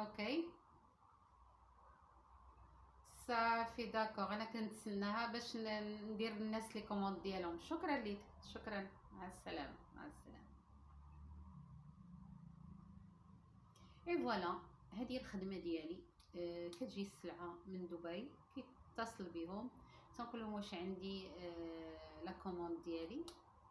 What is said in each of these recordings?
اوكي صافي داكوغ، انا كنتسناها باش ندير للناس لي كوموند ديالهم. شكرا ليك، شكرا، مع السلامه، مع السلامه. اي فوالا، هذه الخدمه ديالي. كتجي السلعه من دبي، كيتصل بهم تنقول لهم واش عندي لا كوموند ديالي.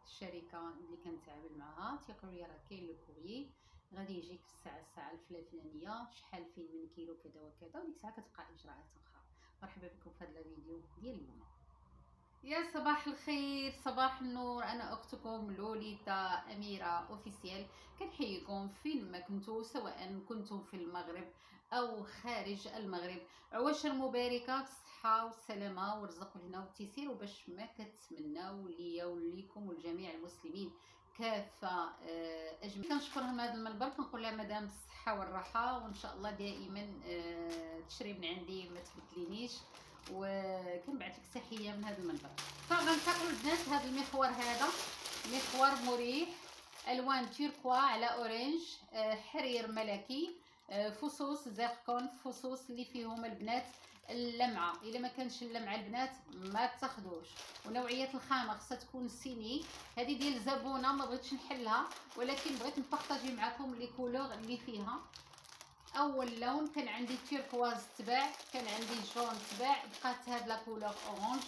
الشركه اللي كنتعامل معها تيقولوا لي راه كاين لو كوريي غادي يجيك في الساعه الفلانيه، شحال فيه من كيلو كذا وكذا، وديك الساعه كتبقى اجراءات اخرى. مرحبا بكم في هذا الفيديو ديال اليوم. يا صباح الخير، صباح النور، انا اختكم لوليتا اميره اوفيسيال. كنحييكم فين ما كنتو، سواء كنتم في المغرب او خارج المغرب. عواشر مباركه بالصحه والسلامه والرزق والهنا والتيسير، وباش ما كتمناو ليا وليكم ولجميع المسلمين كافه. اجمل كنشكرهم هذا المنبر، كنقول لها مدام الصحه والراحه، وان شاء الله دائما تشري من عندي ما تبدلينيش، وكنبعث لك تحيه من هذا المنبر. فغنتقلوا البنات هذا المخور، هذا مخور مريح، الوان تيركوا على اورنج، حرير ملكي، فصوص زيركون، فصوص اللي فيهم البنات اللمعه. الا ما كانش اللمعه البنات ما تاخذوش. ونوعيه الخامه خصها تكون سيني. هذه ديال زبونه ما بغيتش نحلها، ولكن بغيت نبارطاجي معكم لي كولور اللي فيها. اول لون كان عندي تيركواز تباع، كان عندي جون تباع، بقات هاد لا كولور اورانج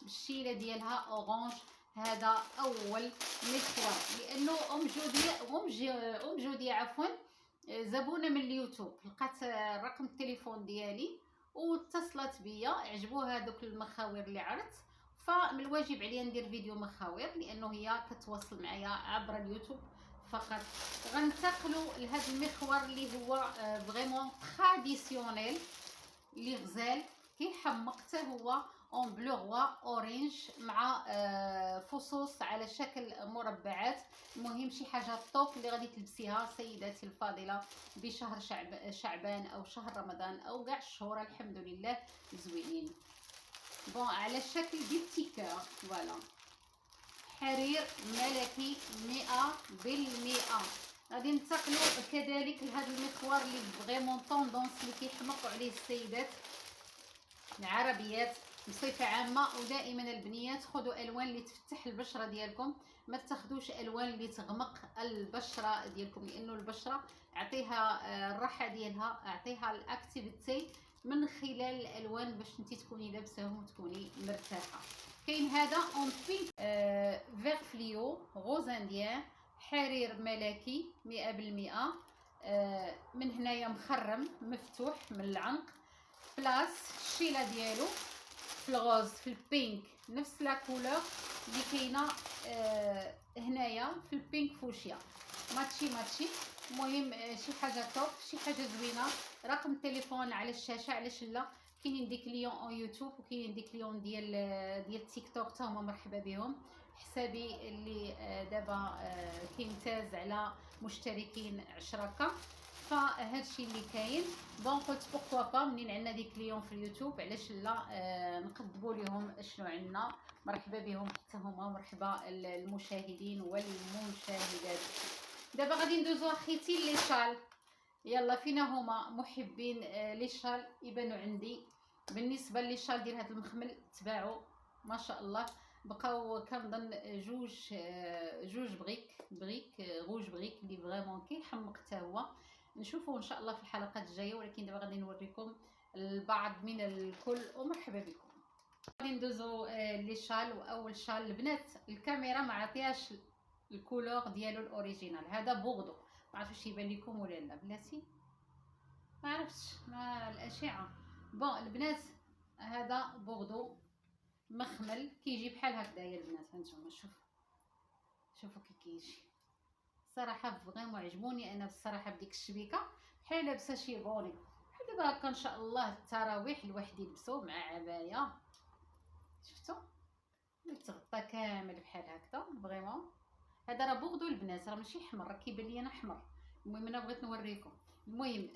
بالشيله ديالها اورانج. هذا اول مخور، لانه ام جوديه عفوا زبونه من اليوتيوب لقات رقم التليفون ديالي واتصلت بيا، عجبوها هذوك المخاور اللي عرضت، فمن الواجب عليا ندير فيديو مخاور، لانه هي كتواصل معايا عبر اليوتيوب فقط. غنتقلوا لهذا المخور اللي هو فريمون تراديسيونيل، اللي غزال كيحمق حتى هو اون بلو روا اورانج مع فصوص على شكل مربعات. المهم شي حاجه طوب اللي غادي تلبسيها سيداتي الفاضله بشهر شعبان او شهر رمضان او كاع الشهور الحمد لله زوينين. بون على الشكل ديال تيكور، فوالا حرير ملكي 100%. غادي ننتقلوا كذلك لهذا المخور اللي فريمون طوندونس اللي كيحمقوا عليه السيدات العربيات بصفه عامه. ودائما البنيات خذوا الوان اللي تفتح البشره ديالكم، ما تاخذوش الوان اللي تغمق البشره ديالكم، لانه البشره اعطيها الراحه ديالها، اعطيها الاكتيفيتي من خلال الالوان باش انت تكوني لابساهم وتكوني مرتاحه. كاين هذا اون بينك فيغ فليو غوز انديان، حرير ملكي 100%. من هنايا مخرم مفتوح من العنق، بلاس الشيله ديالو في الغوز في البينك، نفس لا كولور اللي كاينه هنايا في البينك فوشيا، ماتشي. المهم شي حاجه توب، شي حاجه زوينه. رقم التليفون على الشاشه، علاش لا؟ كاينين دي كليون اون يوتيوب، وكاينين دي كليون ديال تيك توك تا هما مرحبا بهم. حسابي اللي دابا كيمتاز على مشتركين 10K، فهادشي اللي كاين. بون قلت بوكوا با منين عندنا دي كليون في اليوتيوب، علاش لا نقدبوا لهم شنو عندنا. مرحبا بهم حتى هما، مرحبا المشاهدين والمشاهدات. دابا غادي ندوزو اخيتي لي شال. يلا فينا هما محبين لي شال يبانوا عندي. بالنسبه لي شال ديال هذا المخمل تباعوا ما شاء الله، بقاو كنظن جوج بريك غوج بريك اللي فريمون كيحمق حتى هو. نشوفوا ان شاء الله في الحلقات الجايه، ولكن دابا غادي نوريكم البعض من الكل. ومرحبا بكم. غادي ندوزو لي شال. واول شال البنات الكاميرا ما عطياش الكولور ديالو الاوريجينال، هذا بوغدو، ما عرفتش يبان لكم ولا لا بلاتي، ما عرفتش ما الاشعه. بون البنات هذا بوغدو مخمل كيجي بحال هكذايا البنات، هانتوما شوفوا كي كيجي. صراحه فريمون عجبوني انا بصراحه بديك الشبيكه، بحال لابسه شي بوني. بحال دابا هكا ان شاء الله التراويح الواحد يلبسو مع عبايه، شفتوا متغطى كامل بحال هكذا فريمون. هذا راه بوغدو البنات، راه ماشي حمر، راه كيبان لي انا حمر. المهم انا بغيت نوريكم. المهم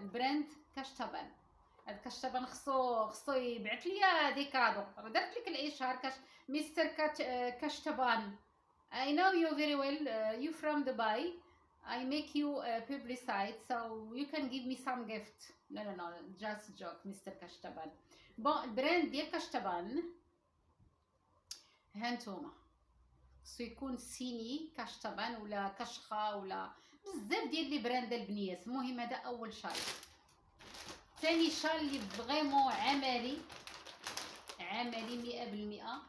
البراند كاشتبان. هاد كاشتبان خصو يبعث ليا دي كادو، راه درت لك الاشهار مستر كاشتبان. I know you very well, you from Dubai. I make you publicite so you can give me some gift. No, just joke Mr. كشتبان. بون البراند ديال كشتبان هانتوما خصو يكون سيني كشتبان ولا كشخه ولا بزاف ديال لي براند البنيات. المهم هذا اول شال. ثاني شال اللي فريمون عملي 100%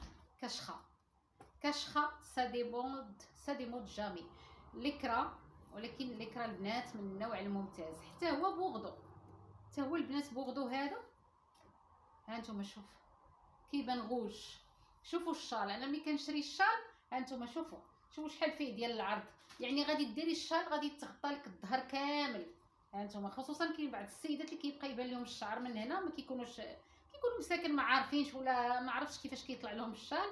كشخه ساديمود جامي لكرا، ولكن لكرا البنات من النوع الممتاز. حتى هو بوغدو، حتى هو البنات بوغدو هذا. ها انتم شوف كيبان غوج. شوفوا الشال، انا ملي كنشري الشال ها انتم شوفوا شحال فيه ديال العرض. يعني غادي ديري الشال غادي تغطى لك الظهر كامل. ها انتم خصوصا كاين بعض السيدات اللي كيبقى يبان لهم الشعر من هنا ما كيكونوا مساكن ما عارفينش ولا ما عرفتش كيفاش كيطلع لهم الشال.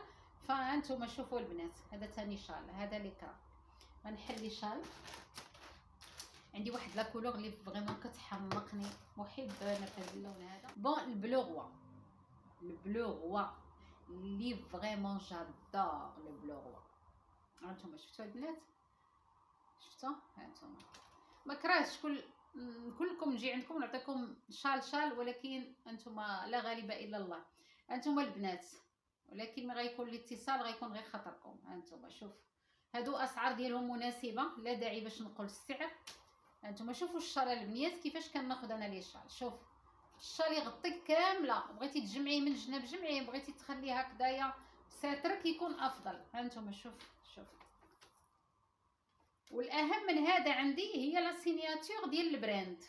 فها انتم شوفوا البنات هذا ثاني شال، هذا ليكرا. غنحلي شال. عندي واحد لا كولور اللي فريمون كتحمقني، محب انا في هذا اللون هذا. بون البلو غوا اللي فريمون جادور لو بلو غوا. هانتوما شفتوا البنات، شفتوا هانتوما. ما كرهتش كلكم نجي عندكم ونعطيكم شال ولكن انتوما لا غالب الا الله. انتوما البنات، ولكن ملي غيكون الاتصال غيكون غير خطركم. هانتوما شوف هادو اسعار ديالهم مناسبه، لا داعي باش نقول السعر. هانتوما شوفوا الشال البنيات كيفاش كناخذ انا لي شال. شوف الشال يغطيك كامله، بغيتي تجمعي من الجناب جمعي، بغيتي تخليه هكذايا ساتر كيكون افضل. هانتوما شوف والاهم من هذا عندي هي لا سينياتور ديال البراند.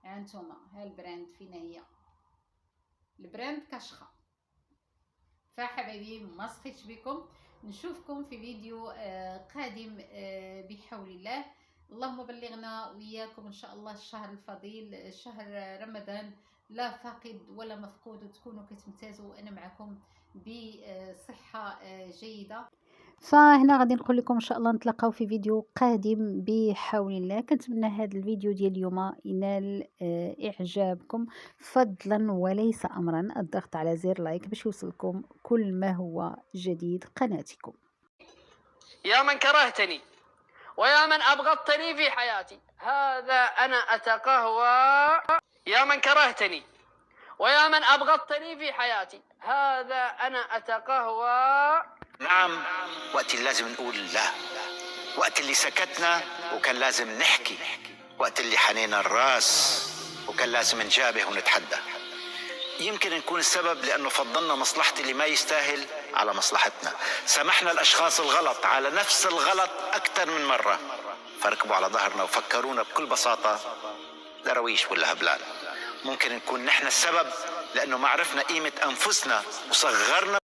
هانتوما ها البراند فين هي، البراند كشخه. فحبايبي ما سخيتش بكم، نشوفكم في فيديو قادم بحول الله. اللهم بلغنا وإياكم إن شاء الله الشهر الفضيل شهر رمضان، لا فاقد ولا مفقود، وتكونوا كتمتازوا وأنا معكم بصحة جيدة. فهنا غادي نقول لكم ان شاء الله نتلاقاو في فيديو قادم بحول الله. كنتمنى هذا الفيديو ديال اليوم ينال اعجابكم، فضلا وليس امرا الضغط على زر لايك باش يوصلكم كل ما هو جديد قناتكم. يا من كرهتني ويا من أبغضتني في حياتي، هذا أنا أتقهوى. يا من كرهتني ويا من أبغضتني في حياتي، هذا أنا أتقهوى. نعم، وقت اللي لازم نقول لا، وقت اللي سكتنا وكان لازم نحكي، وقت اللي حنينا الراس وكان لازم نجابه ونتحدى. يمكن نكون السبب لأنه فضلنا مصلحة اللي ما يستاهل على مصلحتنا، سمحنا الأشخاص الغلط على نفس الغلط أكثر من مرة، فركبوا على ظهرنا وفكرونا بكل بساطة درويش ولا هبلان. ممكن نكون نحن السبب لأنه ما عرفنا قيمة أنفسنا وصغرنا